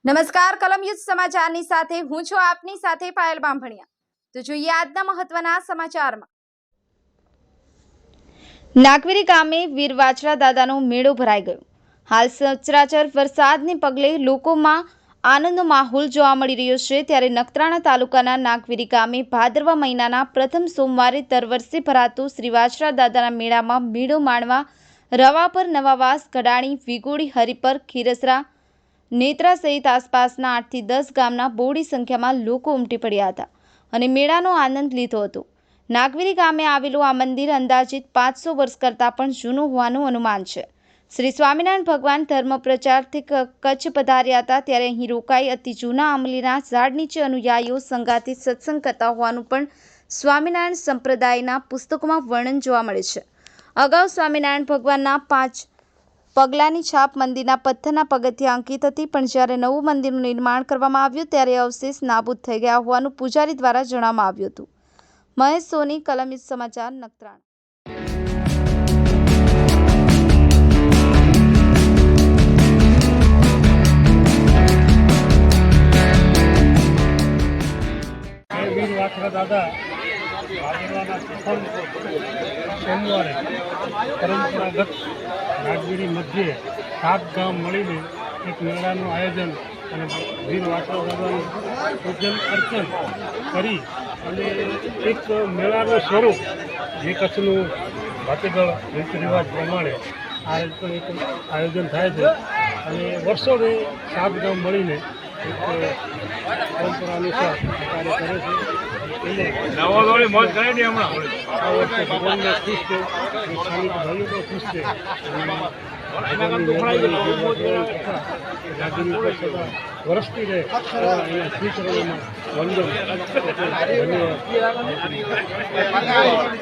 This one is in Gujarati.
નમસ્કાર કલમ યુદ્ધ સમાચારની સાથે હું છું આપની સાથે પાયલ બાંભણિયા। તો જોઈએ આજના મહત્વના સમાચારમાં। નાગવીરી ગામે વીર વાછરા દાદાનો મેળો ભરાઈ ગયો। હાલ સચરાચર વરસાદને પગલે લોકોમાં આનંદનો માહોલ જોવા મળી રહ્યો છે। ત્યારે નખત્રાણા તાલુકાના નાગવીરી ગામે ભાદરવા મહિનાના પ્રથમ સોમવારે દર વર્ષે ભરાતો શ્રી વાછરા દાદાના મેળામાં મેળો માણવા રવાપર, નવાવાસ, ગડાણી, વિગોડી, હરિપર, ખીરસરા, નેત્રા સહિત આસપાસના 8 થી 10 ગામના બહોળી સંખ્યામાં લોકો ઉમટી પડ્યા હતા અને મેળાનો આનંદ લીધો હતો। નાગવીરી ગામે આવેલું આ મંદિર અંદાજિત 500 વર્ષ કરતાં પણ જૂનું હોવાનું અનુમાન છે। શ્રી સ્વામિનારાયણ ભગવાન ધર્મ પ્રચારથી કચ્છ પધાર્યા હતા ત્યારે અહીં રોકાઈ અતિ જૂના આંબલીના ઝાડ નીચે અનુયાયીઓ સંગાથી સત્સંગ કરતા હોવાનું પણ સ્વામિનારાયણ સંપ્રદાયના પુસ્તકોમાં વર્ણન જોવા મળે છે। અગાઉ સ્વામિનારાયણ ભગવાનના 5 પગલાની છાપ મંદિરના પથ્થરના પગથિયા અંકિત હતી, પણ જ્યારે નવું મંદિરનું નિર્માણ કરવામાં આવ્યું ત્યારે અવશેષ નાબૂદ થઈ ગયા હોવાનું પૂજારી દ્વારા જણાવવામાં આવ્યું હતું। મહેશ સોની, કલમ યુદ્ધ સમાચાર, નખત્રાણા। વીર વાછરા દાદા ભાદરવાના પ્રથમ સોમવારે પરંપરાગત નાગવીરી મધ્યે 7 ગામ મળીને એક મેળાનું આયોજન અને વીર વાછરા દાદાનું પૂજન અર્ચન કરી અને એક મેળાનું સ્વરૂપ જે કચ્છનું ભાતીગળ રીત રિવાજ પ્રમાણે આ રીતનું એક આયોજન થાય છે અને વર્ષોથી 7 ગામ મળીને એક પરંપરા અનુસાર કાર્ય કરે છે। મોજ કરાવી હમણાં આ વર્ષે ભગવાનને ખુશ છે, સ્થાનિક ભાઈઓ પણ ખુશ છે વરસતી રહે એના શ્રી ચરણોમાં વંદન, ધન્યવાદ।